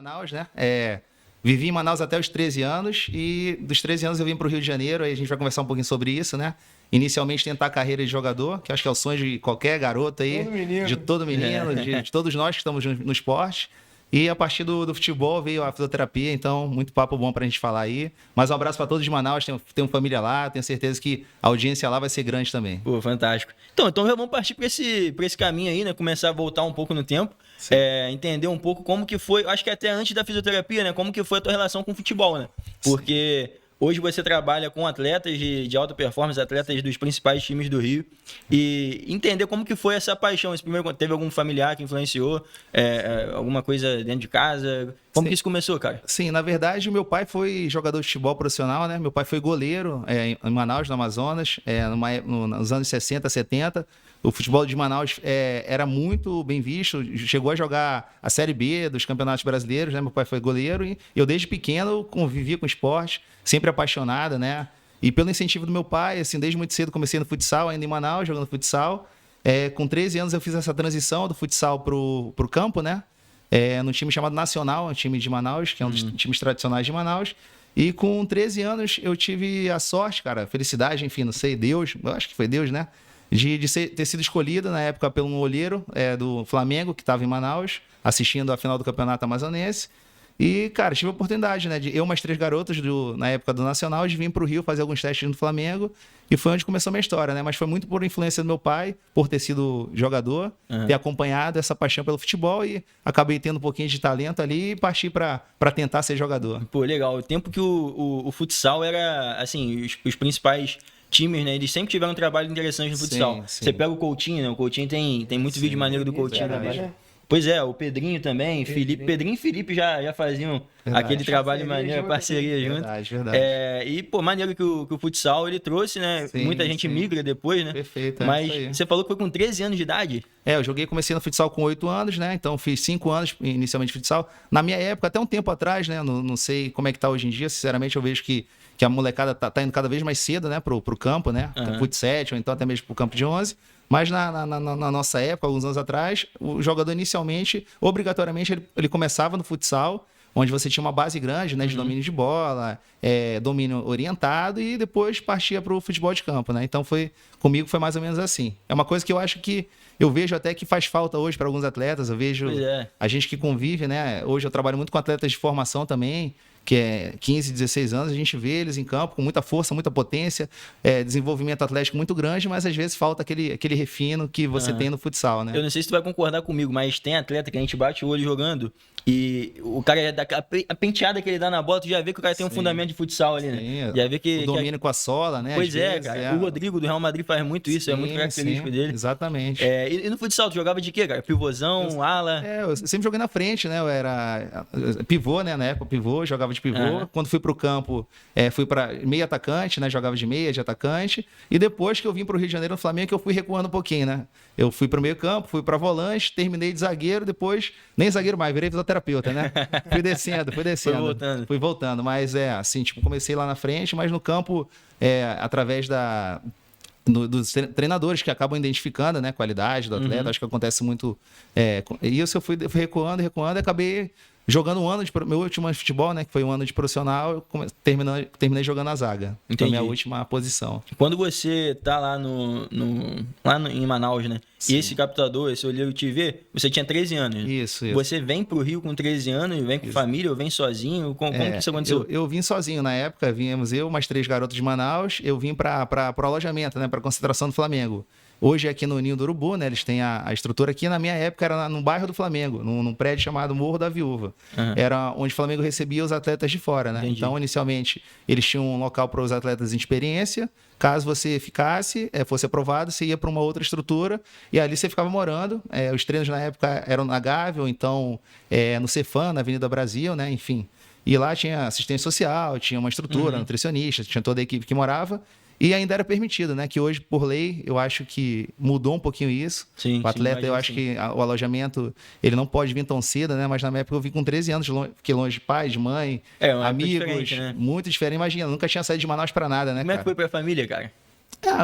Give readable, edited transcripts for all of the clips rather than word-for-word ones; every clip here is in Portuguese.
Manaus, né? Vivi em Manaus até os 13 anos e dos 13 anos eu vim para o Rio de Janeiro, aí a gente vai conversar um pouquinho sobre isso, né? Inicialmente tentar a carreira de jogador, que acho que é o sonho de qualquer garoto aí, de todo menino, de todos nós que estamos no esporte. E a partir do futebol veio a fisioterapia, então muito papo bom pra gente falar aí. Mas um abraço para todos de Manaus, tenho família lá, tenho certeza que a audiência lá vai ser grande também. Pô, fantástico. Então já vamos partir para esse caminho aí, né? Começar a voltar um pouco no tempo, entender um pouco como que foi, acho que até antes da fisioterapia, né? Como que foi a tua relação com o futebol, né? Porque hoje você trabalha com atletas de alta performance, atletas dos principais times do Rio, e entender como que foi essa paixão. Esse primeiro, teve algum familiar que influenciou, alguma coisa dentro de casa? Como que isso começou, cara? Sim, na verdade, o meu pai foi jogador de futebol profissional, né? Meu pai foi goleiro em Manaus, no Amazonas, nos anos 60, 70. O futebol de Manaus era muito bem visto, chegou a jogar a Série B dos campeonatos brasileiros, né? Meu pai foi goleiro e eu desde pequeno convivia com esporte, sempre apaixonado, né? E pelo incentivo do meu pai, assim, desde muito cedo comecei no futsal, ainda em Manaus, jogando futsal. Com 13 anos eu fiz essa transição do futsal pro campo, né? No time chamado Nacional, um time de Manaus, que é um dos times tradicionais de Manaus. E com 13 anos eu tive a sorte, cara, felicidade, enfim, não sei, Deus, eu acho que foi Deus, né? De ter sido escolhido na época pelo um olheiro do Flamengo, que estava em Manaus, assistindo a final do Campeonato Amazonense. E, cara, tive a oportunidade, né, de eu mais 3 garotas na época do Nacional, de vir para o Rio fazer alguns testes no Flamengo. E foi onde começou a minha história, né? Mas foi muito por influência do meu pai, por ter sido jogador, ter acompanhado essa paixão pelo futebol e acabei tendo um pouquinho de talento ali e parti para tentar ser jogador. Pô, legal. O tempo que o futsal era, assim, os principais times, né? Eles sempre tiveram um trabalho interessante no futsal. Sim. Você pega o Coutinho, né? O Coutinho tem muito vídeo maneiro do Coutinho também. Pois é, o Pedrinho também, Pedrinho e Felipe já faziam aquele trabalho maneiro, parceria junto. Verdade. E, pô, maneiro que o futsal ele trouxe, né? Muita gente migra depois, né? Perfeito. Mas você falou que foi com 13 anos de idade? Comecei no futsal com 8 anos, né? Então fiz 5 anos inicialmente de futsal. Na minha época, até um tempo atrás, né? Não sei como é que tá hoje em dia, sinceramente eu vejo que a molecada tá indo cada vez mais cedo, né? Pro campo, né? Fut 7, ou então até mesmo pro campo de 11. Mas na nossa época, alguns anos atrás, o jogador inicialmente, obrigatoriamente, ele começava no futsal, onde você tinha uma base grande, né, de domínio de bola, domínio orientado, e depois partia para o futebol de campo, né? Então comigo foi mais ou menos assim. É uma coisa que eu acho que eu vejo até que faz falta hoje para alguns atletas. Eu vejo a gente que convive, né? Hoje eu trabalho muito com atletas de formação também, que é 15, 16 anos, a gente vê eles em campo com muita força, muita potência, desenvolvimento atlético muito grande, mas às vezes falta aquele refino que você tem no futsal, né? Eu não sei se tu vai concordar comigo, mas tem atleta que a gente bate o olho jogando e o cara, a penteada que ele dá na bola, tu já vê que o cara tem um fundamento de futsal ali, né? Já vê que o domínio com a sola, né? Pois cara. O Rodrigo do Real Madrid faz muito isso, é muito característico dele. Exatamente. E no futsal, tu jogava de quê, cara? Pivôzão, ala? Eu sempre joguei na frente, né? Eu era pivô, né? Na época, pivô, jogava de pivô. Quando fui pro campo, fui para meio atacante, né? Jogava de meia, de atacante. E depois que eu vim pro Rio de Janeiro, no Flamengo, que eu fui recuando um pouquinho, né? Eu fui pro meio campo, fui pra volante, terminei de zagueiro, depois nem zagueiro mais, virei fisioterapeuta, né? Fui descendo. Fui voltando. Mas assim, tipo, comecei lá na frente, mas no campo, através dos treinadores que acabam identificando, né, a qualidade do atleta. Acho que acontece muito isso. Eu fui recuando e acabei jogando um ano meu último ano de futebol, né, que foi um ano de profissional. Eu terminei jogando a zaga. Então, minha última posição. Quando você tá lá em Manaus, né? Sim. E esse captador, esse olheiro te vê, você tinha 13 anos. Isso. Você vem pro Rio com 13 anos, vem com família, ou vem sozinho? Como que isso aconteceu? Eu vim sozinho na época, viemos eu, mais 3 garotos de Manaus. Eu vim para o alojamento, né, para a concentração do Flamengo. Hoje aqui no Ninho do Urubu, né? Eles têm a estrutura aqui. Na minha época era no bairro do Flamengo, num prédio chamado Morro da Viúva. Era onde o Flamengo recebia os atletas de fora, né? Entendi. Então, inicialmente, eles tinham um local para os atletas em experiência. Caso você fosse aprovado, você ia para uma outra estrutura e ali você ficava morando. Os treinos na época eram na Gávea, ou então no Cefam, na Avenida Brasil, né? Enfim. E lá tinha assistência social, tinha uma estrutura, nutricionista, tinha toda a equipe que morava. E ainda era permitido, né? Que hoje, por lei, eu acho que mudou um pouquinho isso. O atleta, eu acho que o alojamento, ele não pode vir tão cedo, né? Mas na minha época eu vim com 13 anos, fiquei longe de pai, de mãe, amigos. Né? Muito diferente. Imagina, nunca tinha saído de Manaus para nada, né, Como é que foi pra família, cara?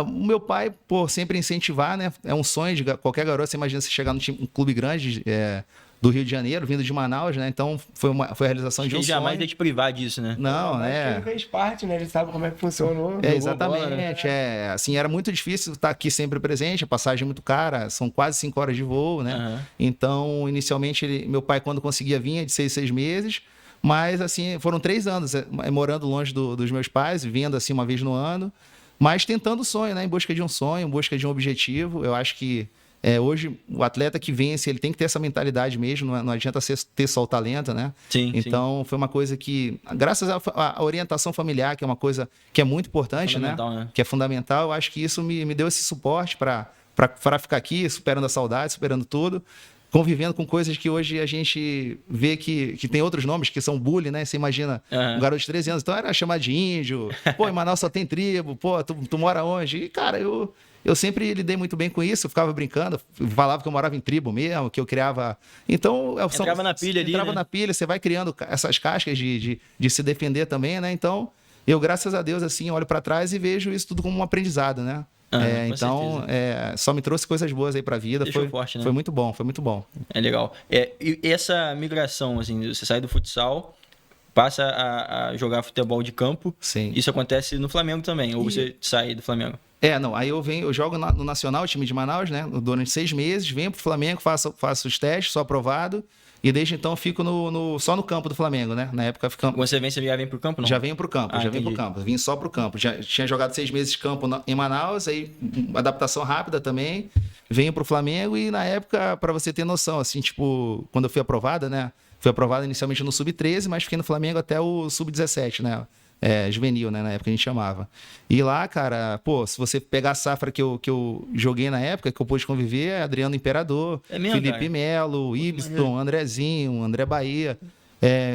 O meu pai, por sempre incentivar, né? É um sonho de qualquer garoto. Você imagina você chegar num clube grande, do Rio de Janeiro, vindo de Manaus, né? Então foi a realização de um sonho. Jamais ia te privar disso, né? Não, né? Ele fez parte, né? Ele sabe como é que funcionou. Exatamente. Assim, era muito difícil estar aqui sempre presente, a passagem é muito cara, são quase 5 horas de voo, né? Uhum. Então, inicialmente, meu pai, quando conseguia, vinha de 6 meses, mas, assim, foram 3 anos morando longe dos meus pais, vindo, assim, uma vez no ano, mas tentando o sonho, né? Em busca de um sonho, em busca de um objetivo. Eu acho que hoje, o atleta que vence, ele tem que ter essa mentalidade mesmo, não adianta ter só o talento, né? Sim, então, foi uma coisa que, graças à orientação familiar, que é uma coisa que é muito importante, né? Que é fundamental, eu acho que isso me deu esse suporte para ficar aqui, superando a saudade, superando tudo, convivendo com coisas que hoje a gente vê que tem outros nomes, que são bullying, né? Você imagina um garoto de 13 anos, então era chamado de índio, pô, em Manaus só tem tribo, pô, tu mora onde? E, cara, eu sempre lidei muito bem com isso, eu ficava brincando, falava que eu morava em tribo mesmo, que eu criava... Então... Entrava na pilha ali, Entrava na pilha, você vai criando essas cascas de se defender também, né? Então, eu, graças a Deus, assim, olho para trás e vejo isso tudo como um aprendizado, né? Então, só me trouxe coisas boas aí pra vida. Deixou forte, né? Foi muito bom, foi muito bom. É legal. E essa migração, assim, você sai do futsal, passa a jogar futebol de campo. Sim. Isso acontece no Flamengo também, ou você sai do Flamengo? Não, aí eu jogo no Nacional, time de Manaus, né? Durante 6 meses, venho pro Flamengo, faço os testes, sou aprovado. E desde então eu fico só no campo do Flamengo, né? Na época ficamos. Quando você já vem pro campo, não? Já venho pro campo, venho pro campo. Vim só pro campo. Já tinha jogado 6 meses de campo em Manaus, aí adaptação rápida também. Venho pro Flamengo e na época, para você ter noção, assim, tipo, quando eu fui aprovada, né? Fui aprovada inicialmente no Sub-13, mas fiquei no Flamengo até o Sub-17, né? Juvenil, né? Na época a gente chamava. E lá, cara, pô, se você pegar a safra que eu joguei na época, que eu pude conviver, Adriano Imperador, Felipe Melo, Ibson, Andrezinho, André Bahia,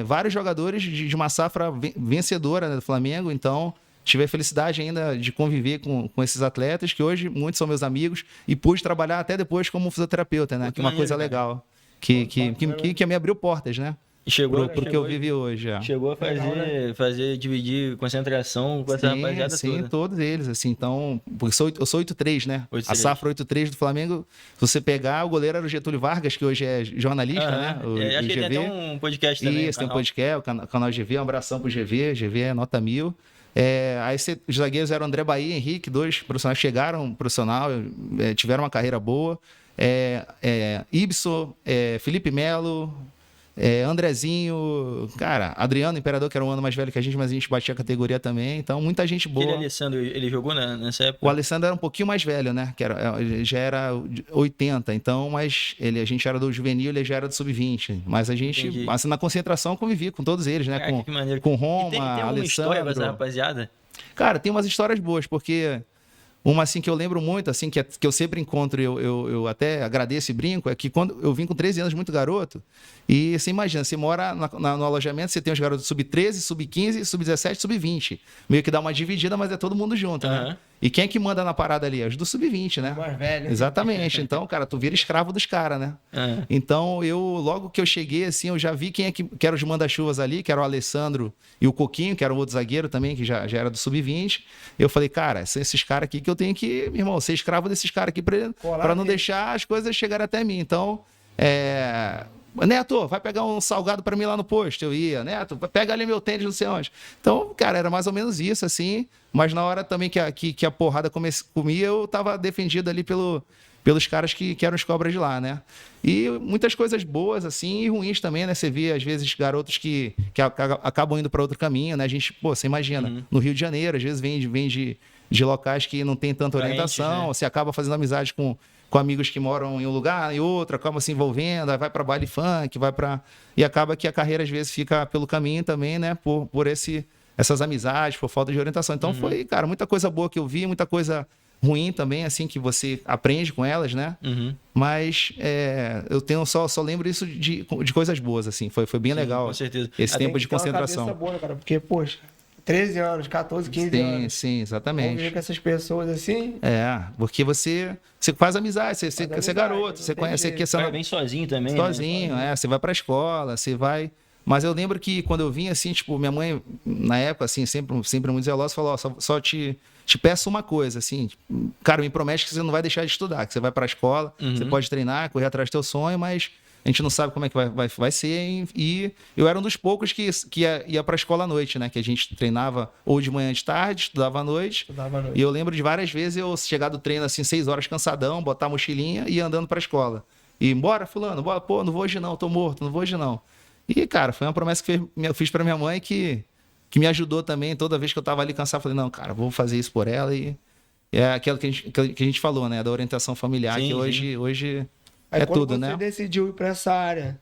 vários jogadores de uma safra vencedora, né, do Flamengo. Então, tive a felicidade ainda de conviver com esses atletas, que hoje muitos são meus amigos, e pude trabalhar até depois como fisioterapeuta, né? Que é uma coisa legal, que me abriu portas, né? Chegou pro que eu vivi hoje. Chegou a dividir concentração com essa rapaziada toda. Sim, todos eles, assim. Então, porque eu sou 8-3, né? 8-3. A safra 8-3 do Flamengo, se você pegar, o goleiro era o Getúlio Vargas, que hoje é jornalista, né? Acho que ele tem até um podcast também. Isso, tem um podcast, o canal GV, um abração pro GV é nota 1000. Aí os zagueiros eram André Bahia e Henrique, 2 profissionais que chegaram profissional, tiveram uma carreira boa. Ibson, Felipe Melo, Andrezinho, cara, Adriano Imperador, que era um ano mais velho que a gente, mas a gente batia a categoria também. Então, muita gente boa. Aquele Alessandro, ele jogou nessa época? O Alessandro era um pouquinho mais velho, né? Ele já era 80, então, mas a gente era do juvenil, ele já era do sub-20. Mas a gente, assim, na concentração, convivi com todos eles, né? Com Roma, tem Alessandro. História com essa rapaziada? Cara, tem umas histórias boas, porque... Uma, assim, que eu lembro muito, assim, que eu sempre encontro, eu até agradeço e brinco, é que quando eu vim com 13 anos, muito garoto, e você imagina, você mora no alojamento, você tem os garotos sub-13, sub-15, sub-17, sub-20. Meio que dá uma dividida, mas é todo mundo junto, né? E quem é que manda na parada ali? Os do sub-20, né? Mais velho. Exatamente. Então, cara, tu vira escravo dos caras, né? Então, logo que eu cheguei, assim, eu já vi quem é que eram os manda-chuvas ali, que era o Alessandro e o Coquinho, que era o outro zagueiro também, que já era do sub-20. Eu falei, cara, são esses caras aqui que eu tenho que, meu irmão, ser escravo desses caras aqui para não deixar as coisas chegarem até mim. Então, Neto, vai pegar um salgado para mim lá no posto. Eu ia, Neto, pega ali meu tênis, não sei onde. Então, cara, era mais ou menos isso, assim. Mas na hora também que a porrada comia, eu tava defendido ali pelos caras que eram os cobras de lá, né? E muitas coisas boas, assim, e ruins também, né? Você vê, às vezes, garotos que acabam indo para outro caminho, né? A gente, você imagina, no Rio de Janeiro, às vezes vem de locais que não tem tanta orientação, né? Você acaba fazendo amizade com amigos que moram em um lugar, em outro, acaba se envolvendo, aí vai para baile funk, e acaba que a carreira às vezes fica pelo caminho também, né? Por essas amizades, por falta de orientação. Então foi, cara, muita coisa boa que eu vi, muita coisa ruim também, assim, que você aprende com elas, né? Mas eu tenho só lembro isso de coisas boas, assim. Foi bem legal. Com certeza. Esse tempo de concentração. Uma cabeça boa, cara, porque, poxa, 13 anos, 14, 15 anos. Sim, exatamente. Conviver com essas pessoas assim. Porque você faz amizade, você é garoto, você conhece aqui essa. Vai bem sozinho também. Sozinho, né? Você vai pra escola, você vai. Mas eu lembro que quando eu vim, assim, tipo, minha mãe, na época, assim, sempre muito zelosa, falou: só te peço uma coisa, assim, cara, me promete que você não vai deixar de estudar, que você vai pra escola, você pode treinar, correr atrás do teu sonho, mas a gente não sabe como é que vai ser. E eu era um dos poucos que ia para a escola à noite, né? Que a gente treinava ou de manhã de tarde, estudava à noite. E eu lembro de várias vezes eu chegar do treino assim, 6 horas cansadão, botar a mochilinha e ir andando para a escola. E bora, fulano, bora, pô, não vou hoje não, tô morto, não vou hoje não. E, cara, foi uma promessa que eu fiz para minha mãe que me ajudou também. Toda vez que eu tava ali cansado, eu falei, não, cara, vou fazer isso por ela. E é aquilo que a gente falou, né? Da orientação familiar, Sim, que sim. hoje Aí é quando tudo, você né? decidiu ir pra essa área,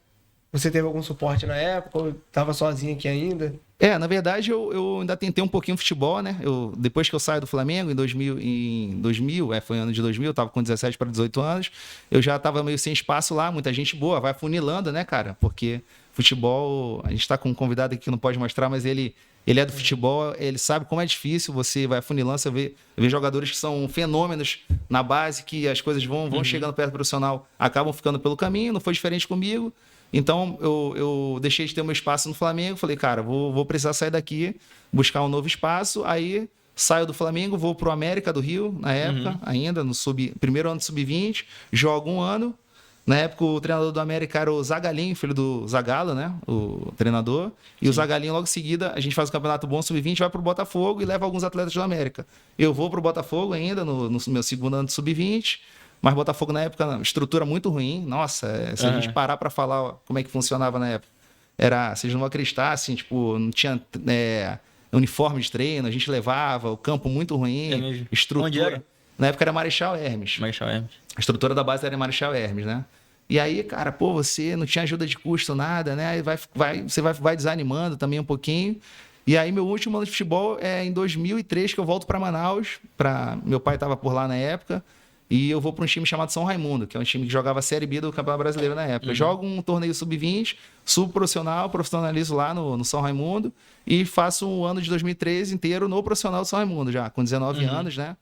você teve algum suporte na época ou tava sozinho aqui ainda? Na verdade, eu ainda tentei um pouquinho futebol, né? Depois que eu saio do Flamengo, em 2000, foi ano de 2000, eu tava com 17 para 18 anos, eu já tava meio sem espaço lá, muita gente boa, vai funilando, né, cara? Porque futebol, a gente tá com um convidado aqui que não pode mostrar, mas ele é do futebol, ele sabe como é difícil, você vai funilando, você vê jogadores que são fenômenos na base, que as coisas vão chegando perto do profissional, acabam ficando pelo caminho, não foi diferente comigo. Então, eu deixei de ter meu espaço no Flamengo, falei, cara, vou precisar sair daqui, buscar um novo espaço, aí saio do Flamengo, vou pro América do Rio, na época, ainda, no primeiro ano de sub-20, jogo um ano. Na época, o treinador do América era o Zagalinho, filho do Zagallo, né? O treinador. E o Zagalinho, logo em seguida, a gente faz o Campeonato Bom Sub-20, vai pro Botafogo e leva alguns atletas do América. Eu vou pro Botafogo ainda, no meu segundo ano de sub-20, mas Botafogo na época, estrutura muito ruim. Nossa, se a gente parar para falar como é que funcionava na época, vocês não vão acreditar, assim, tipo, não tinha uniforme de treino, a gente levava, o campo muito ruim, estrutura. Onde era? Na época era Marechal Hermes. Marechal Hermes. A estrutura da base era Marechal Hermes, né? E aí, cara, pô, você não tinha ajuda de custo, nada, né? Aí você vai desanimando também um pouquinho. E aí, meu último ano de futebol é em 2003 que eu volto para Manaus. Meu pai estava por lá na época. E eu vou para um time chamado São Raimundo, que é um time que jogava a Série B do Campeonato Brasileiro na época. Jogo um torneio sub-20, subprofissional, profissionalizo lá no São Raimundo e faço o ano de 2013 inteiro no profissional do São Raimundo já, com 19 anos, né?